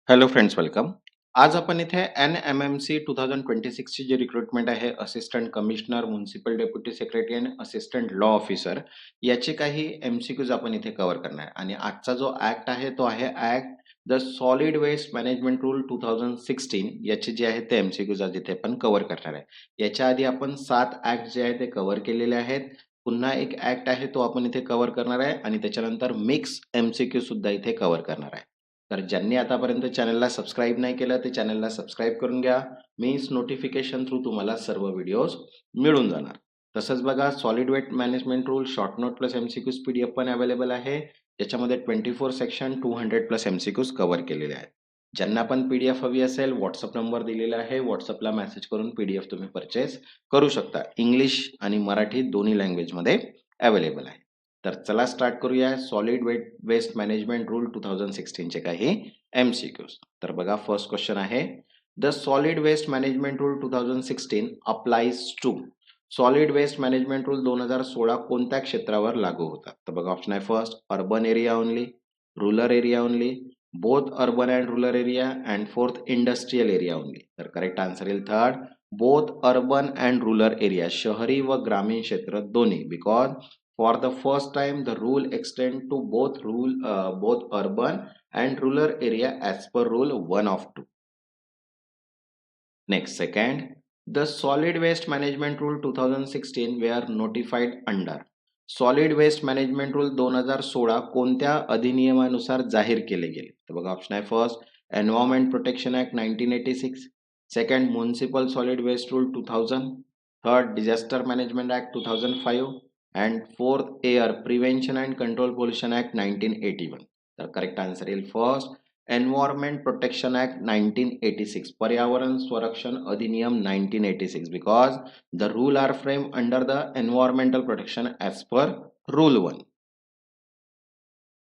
Hello friends, welcome. आज आपण इथे NMMC 2026 ची जी रिक्रुटमेंट आहे, assistant commissioner, municipal deputy secretary आणि असिस्टंट लॉ ऑफिसर याचे काही MCQज आपण इथे कव्हर करणार आहे. आणि आजचा जो ऍक्ट आहे तो आहे act the solid waste management rule 2016. याचे जे आहे ते MCQज आज इथे आपण कव्हर करणार आहे. याच्या आधी आपण 7 ऍक्ट जे आहे ते कव्हर केलेले आहेत. पुन्हा एक ऍक्ट आहे तो आपण इथे कव्हर करणार आहे आणि त्याच्यानंतर मिक्स MCQ सुद्धा इथे कव्हर करणार आहे. तर ज्यांनी आतापर्यंत चॅनलला सबस्क्राईब नाही केलं ते चॅनलला सबस्क्राईब करून घ्या. मीन्स नोटिफिकेशन थ्रू तुम्हाला सर्व व्हिडिओज मिळून जाणार. तसंच बघा, solid waste management rule short note plus MCQज PDF पण अवेलेबल आहे. ज्याच्यामध्ये 24 सेक्शन 200 प्लस MCQज कव्हर केलेले आहेत. ज्यांना पण PDF हवी असेल, व्हॉट्सअप नंबर दिलेला आहे, व्हॉट्सअपला मेसेज करून PDF तुम्ही परचेस करू शकता. इंग्लिश आणि मराठी दोन्ही लँग्वेजमध्ये अवेलेबल आहे. तर चला स्टार्ट करूया सॉलिड वेस्ट मॅनेजमेंट रूल 2016 चे काही MCQज. तर बघा, फर्स्ट क्वेश्चन आहे, the solid waste management rule 2016 applies to. Solid waste management rule 2016 कोणत्या क्षेत्रावर लागू होतात? तर बघा, ऑप्शन आहे first urban area only, rural area only, both urban and rural area, and fourth industrial area only. तर correct answer येईल third, both urban and rural area, शहरी व ग्रामीण क्षेत्र दोन्ही. Because for the first time the rule extend to both urban and rural area as per rule 1 of 2. Next, second, the solid waste management rule 2016 were notified under. Solid waste management rule 2016 कोणत्या अधिनियमानुसार जाहीर केले गेले? तर बघा, option आहे first environment protection act 1986, second municipal solid waste rule 2000, third disaster management act 2005 and fourth air prevention and control pollution act 1981. तर correct answer येईल फर्स्ट एन्व्हायरमेंट प्रोटेक्शन ऍक्ट 1986, पर्यावरण संरक्षण अधिनियम 1986, because the rule are framed under the environmental protection as per rule 1.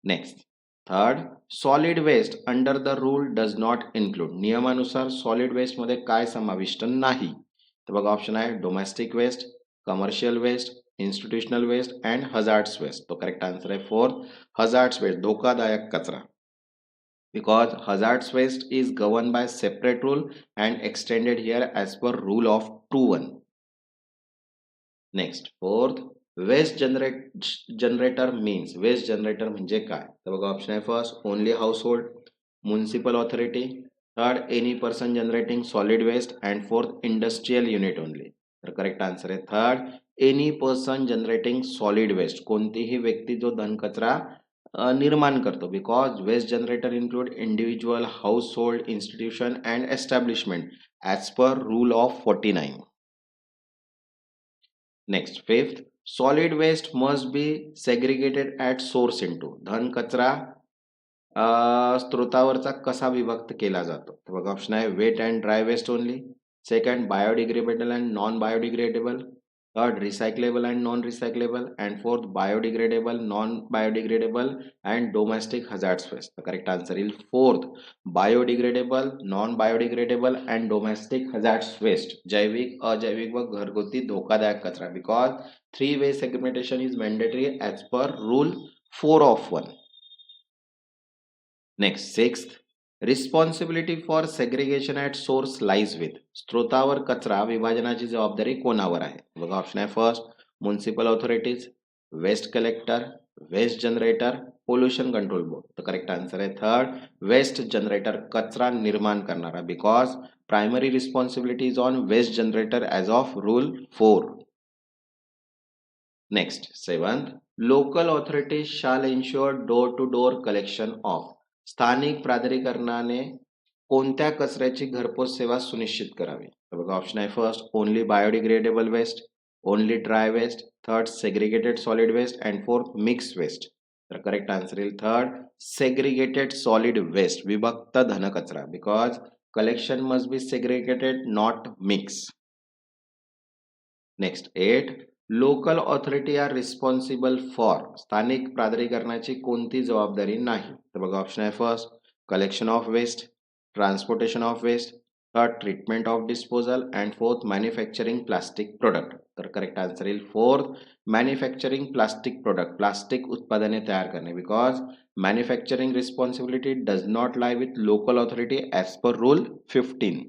Next, third, solid waste under the rule does not include. नियमानुसार सॉलिड वेस्ट मध्ये काय समाविष्ट नाही? तर बघा, ऑप्शन आहे domestic waste, commercial waste, institutional waste and hazards waste. तो करेक्ट आन्सर आहे फोर्थ, हजार्ड्स वेस्ट, धोकादायक कचरा. Because hazardous waste is governed by separate rule and extended here as per rule of 2(1). Next, fourth, waste generator means. Waste generator म्हणजे काय? तर बघा, option आहे first only household, municipal authority, third any person generating solid waste, and fourth industrial unit only. तर correct answer आहे third, any person generating solid waste, कोणतीही व्यक्ती जो धनकचरा निर्माण करतो. Because waste generator include individual, household, institution and establishment as per rule of 49. Next, fifth, solid waste must be segregated at source into. धन कचरा स्त्रोतावरचा कसा विभक्त केला जातो? तर बघा, ऑप्शन आहे wet and dry waste only, second biodegradable and non biodegradable, third recyclable and non recyclable, and fourth biodegradable, non biodegradable and domestic hazards waste. तर करेक्ट आन्सर येईल fourth, biodegradable, non biodegradable and domestic hazards waste, जैविक, अजैविक व घरगुती धोकादायक कचरा. Because 3-way segmentation is mandatory as per rule 4 of 1. Next, sixth, responsibility for segregation at source lies with. स्त्रोतावर कचरा विभाजनाची जबाबदारी कोणावर आहे? बघा, ऑप्शन आहे first municipal authorities, waste collector, waste generator, pollution control board. तर करेक्ट आन्सर आहे थर्ड, वेस्ट जनरेटर, कचरा निर्माण करणारा. Because primary responsibility is on waste generator as of rule 4. Next, seventh, local authorities shall ensure door to door collection of. स्थानिक प्राधिकरणाने कोणत्या कचऱ्याची घरपोच सेवा सुनिश्चित करावी? तर बघा, ऑप्शन आहे first only biodegradable waste, only dry waste, third segregated solid waste, and fourth mix waste. तर करेक्ट आन्सर येईल थर्ड, सेग्रिगेटेड सॉलिड वेस्ट, विभक्त धनकचरा. Because collection must be segregated, not mix. Next, 8, local authority are responsible for. स्थानिक प्राधिकरणाची कोणती जबाबदारी नाही? तर बघा, ऑप्शन आहे first collection of waste, transportation of waste, third treatment of disposal and fourth manufacturing plastic product. तर करेक्ट आन्सर येईल fourth manufacturing plastic product, plastic उत्पादने तयार करणे, because manufacturing responsibility does not lie with local authority as per rule 15.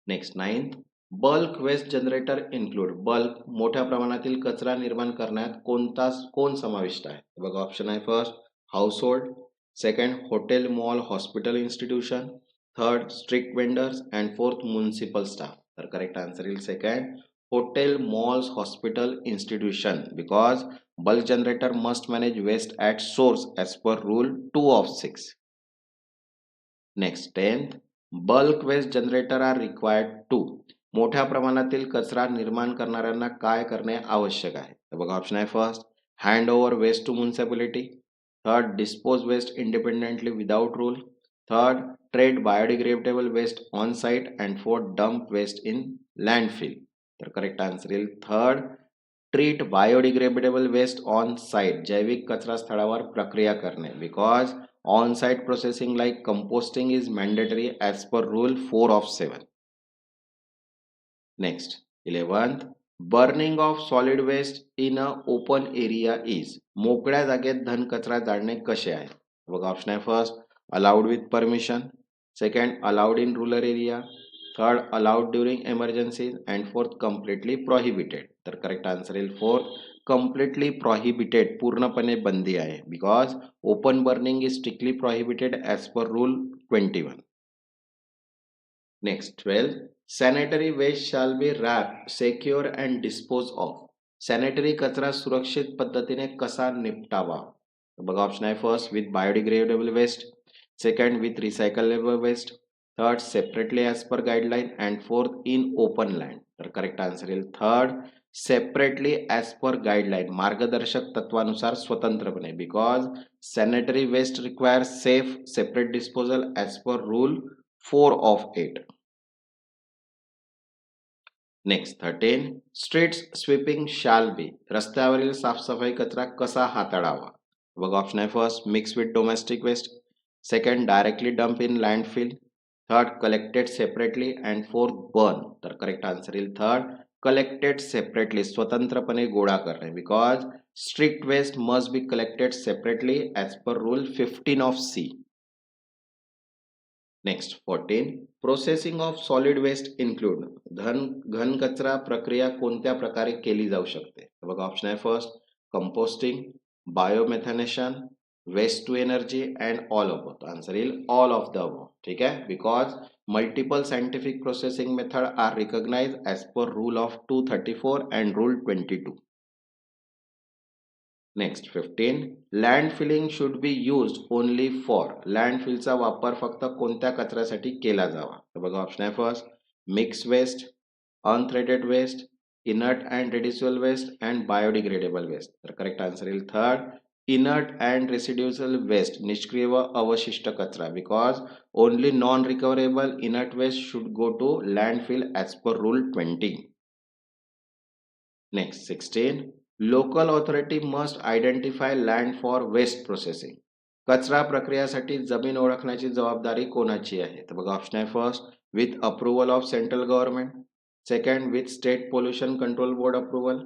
Next ninth, bulk waste generator include. Bulk मोठ्या प्रमाणातील कचरा निर्माण करण्यात कोण समाविष्ट आहे? बघा ऑप्शन आहे first household, second hotel mall hospital institution, third street vendors and fourth municipal staff. तर करेक्ट आन्सर येईल second hotel malls hospital institution, because bulk generator must manage waste at source as per rule 2 of 6. Next tenth, bulk waste generator are required to. मोठ्या प्रमाणातील कचरा निर्माण करणाऱ्यांना काय करणे आवश्यक आहे? तर बघा ऑप्शन आहे first hand over waste to municipality, third dispose waste independently without rule, third trade biodegradable waste on site and fourth dump waste in landfill. तर करेक्ट आन्सर येईल third treat biodegradable waste on site, जैविक कचरा स्थळावर प्रक्रिया करणे, because on site processing like composting is mandatory as per rule 4 of 7. Next 11th, burning of solid waste in a open area is. मोकळ्या जागेत धन कचरा जाळणे कसे आहे? बघा ऑप्शन आहे first allowed with permission, second allowed in rural area, third allowed during emergency and fourth completely prohibited. तर करेक्ट आन्सर येईल फोर्थ कम्प्लिटली प्रोहिबिटेड, पूर्णपणे बंदी आहे, because open burning is strictly prohibited as per rule 21. Next 12th, sanitary waste shall be wrap secure and dispose of. सॅनिटरी कचरा सुरक्षित पद्धतीने कसा निपटावा? बघा ऑप्शन आहे first with biodegradable waste, second with recyclable waste, third separately as per guideline and fourth in open land. तर correct answer येईल third separately as per guideline, मार्गदर्शक तत्वानुसार स्वतंत्रपणे, because sanitary waste require safe separate disposal as per rule 4 of 8. Next 13, streets sweeping shall be. रस्त्यावरील साफसफाई कचरा कसा हाताळावा? बघा ऑप्शन आहे first mix with domestic waste, second directly dump in landfill, third collected separately and fourth burn. तर correct answer येईल third collected separately, स्वतंत्रपणे गोळा करणे, because strict waste must be collected separately as per rule 15 of C. Next 14, processing of solid waste include. घन कचरा प्रक्रिया कोणत्या प्रकारे केली जाऊ शकते? बघा ऑप्शन आहे first composting, biomethanation, waste to energy and all of. Answer येईल ऑल ऑफ द अबव. ठीक आहे, because multiple scientific processing method are recognise as per rule of 234 and rule 22. Next 15, land filling should be used only for. लँडफिलचा वापर फक्त कोणत्या कचऱ्यासाठी केला जावा? तर बघा ऑप्शन आहे first mix waste, untreated waste, inert and residual waste and biodegradable waste. तर correct answer येईल third inert and residual waste, निष्क्रिय व अवशिष्ट कचरा, because only non recoverable inert waste should go to landfill as per rule 20. Next 16, local authority must identify land for waste processing. कचरा प्रक्रियासाठी जमीन ओळखण्याची जबाबदारी कोणाची आहे? तर बघा ऑप्शन आहे first with approval of central government, second with state pollution control board approval,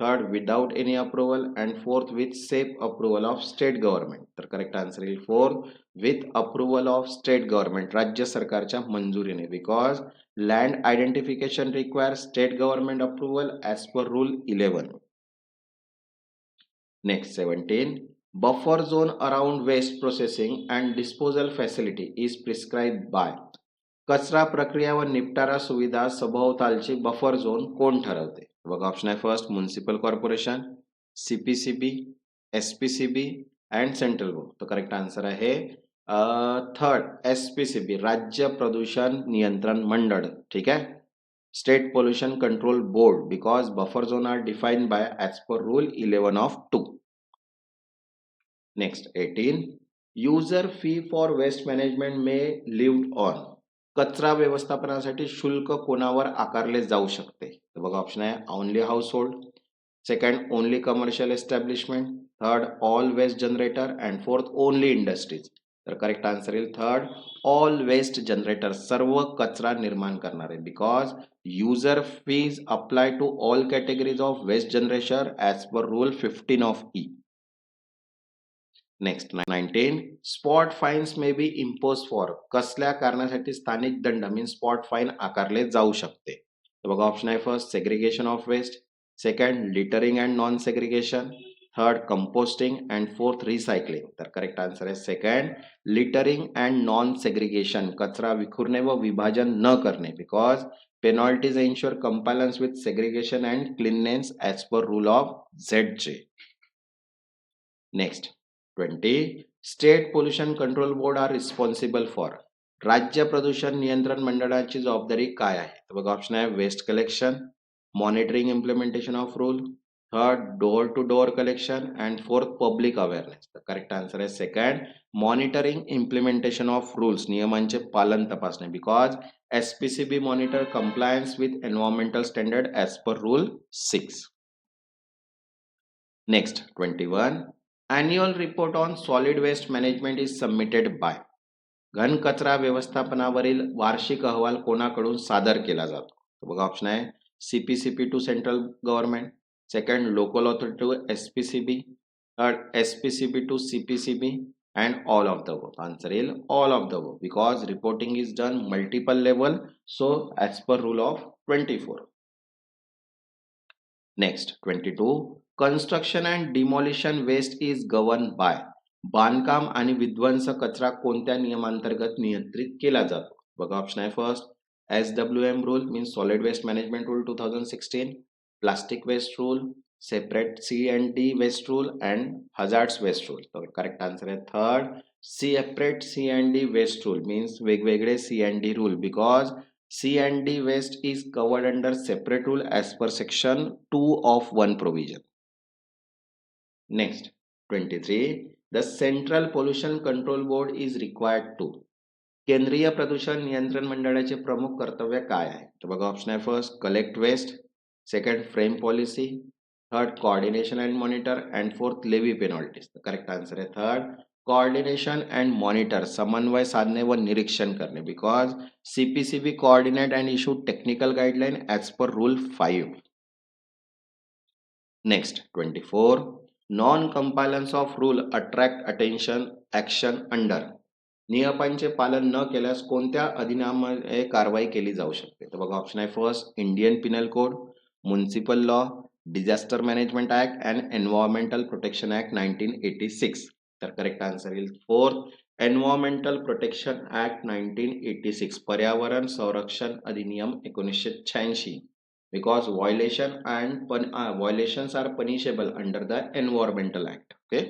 third without any approval and fourth with safe approval of state government. तर करेक्ट आन्सर येईल fourth with approval of state government, राज्य सरकारच्या मंजुरीने, because land identification require state government approval as per rule 11. Next 17, buffer zone around waste processing and disposal facility is prescribed by. कचरा प्रक्रिया व निपटारा सुविधा सभोवतालची बफर झोन कोण ठरवते? बघा ऑप्शन आहे first municipal corporation, CPCB, SPCB and central board. तर करेक्ट आन्सर आहे थर्ड SPCB, राज्य प्रदूषण नियंत्रण मंडळ. ठीक आहे, state pollution control board, because buffer zone are defined by as per rule 11 of 2. Next 18, user fee for waste management may levied on. कचरा व्यवस्थापनासाठी शुल्क कोणावर आकारले जाऊ शकते? तर बघा ऑप्शन आहे only household, second only commercial establishment, third all waste generator and fourth only industries. तर करेक्ट आन्सर येईल थर्ड ऑल वेस्ट जनरेटर, सर्व कचरा निर्माण करणारे, because user fees apply to all categories of waste generation as per rule 15 of E. Next 19 spot fines may be imposed for, कसल्या कारणासाठी स्थानिक दंड मीन स्पॉट फाईन आकारले जाऊ शकते. तर बघा ऑप्शन आहे first segregation of waste, second littering and non segregation, third composting and fourth recycling. तर करेक्ट आन्सर आहे second littering and non segregation, कचरा विखुरणे व विभाजन न करणे, because penalties ensure compliance with segregation and cleanliness as per rule of ZJ. Next 20 state pollution control board are responsible for, राज्य प्रदूषण नियंत्रण मंडळाची जबाबदारी काय आहे. तर बघा ऑप्शन आहे waste collection, monitoring implementation of rule, third door to door collection and fourth public awareness. तर करेक्ट आन्सर आहे second monitoring implementation of rules, नियमांचे पालन तपासणे, because SPCB monitor compliance with environmental standard as per rule 6. Next 21 annual report on solid waste management is submitted by, घन कचरा व्यवस्थापनावरील वार्षिक अहवाल कोणाकडून सादर केला जातो. बघा ऑप्शन आहे CPCB to central government, second local authority to SPCB, third SPCB to CPCB and all of the above. Answer is all of the above because reporting is done multiple level, so as per rule of 24. Next 22 construction and demolition waste is governed by, बांधकाम आणि विध्वंस कचरा कोणत्या नियमांतर्गत नियंत्रित केला जातो. बघा option आहे first SWM rule means solid waste management rule 2016, plastic waste rule, separate C&D waste rule and hazards waste rule. तर करेक्ट आन्सर आहे third separate C&D waste rule means वेगवेगळे C&D rule because C&D waste is covered under separate rule as per section 2 of 1 provision. Next 23 the central pollution control board is required to, केंद्रीय प्रदूषण नियंत्रण मंडळाचे प्रमुख कर्तव्य काय आहे. तर बघा ऑप्शन आहे first collect waste, second frame policy, third coordination and monitor and fourth levy penalties. तर करेक्ट आन्सर आहे थर्ड कोऑर्डिनेशन अँड मॉनिटर, समन्वय साधणे व निरीक्षण करणे, because CPCB coordinate and issue technical guideline as per rule 5. Next 24 non compliance of rule attract attention action under, नियमांचे पालन न केल्यास कोणत्या अधिनियमाने कारवाई केली जाऊ शकते. तर बघा ऑप्शन आहे first Indian Pinal code, municipal law, disaster management act and environmental protection act 1986. तर करेक्ट आन्सर येईल फोर्थ एन्व्हायरमेंटल प्रोटेक्शन ऍक्ट 1986, पर्यावरण संरक्षण अधिनियम 1986, because violations are punishable under the environmental act. Okay.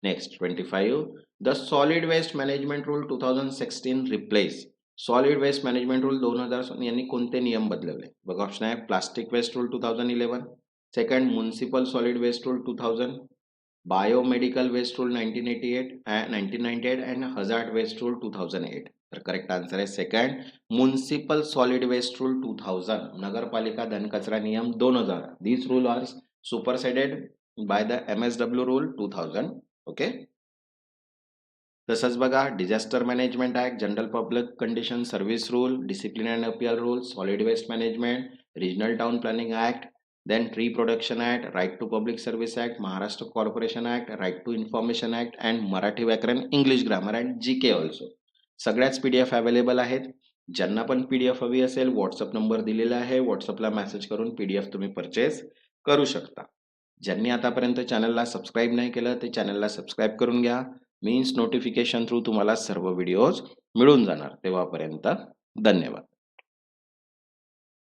Next 25 the solid waste management rule 2016 replace, solid waste management rule 2000 यांनी कोणते नियम बदलवले. बघा ऑप्शन आहे plastic waste rule 2011, second municipal solid waste rule 2000, biomedical waste rule 1998 and hazard waste rule 2008. तर correct answer आहे second municipal solid waste rule 2000, नगरपालिका घनकचरा नियम 2000. This rule are superseded by the MSW rule 2000. Okay. तसंच बघा disaster management act, general public condition service rule, discipline and appeal rule, solid waste management, regional town planning act, then tree production act, right to public service act, Maharashtra corporation act, right to information act and Marathi व्याकरण, English grammar and GK also. सगळ्याच PDF available आहेत. ज्यांना पण PDF हवी असेल WhatsApp number दिलेला आहे, व्हॉट्सअपला मेसेज करून PDF तुम्ही परचेस करू शकता. ज्यांनी आतापर्यंत चॅनलला सबस्क्राईब नाही केलं ते चॅनलला सबस्क्राईब करून घ्या, मीन्स नोटिफिकेशन थ्रू तुम्हाला सर्व व्हिडिओज मिळून जाणार. तेव्हापर्यंत धन्यवाद.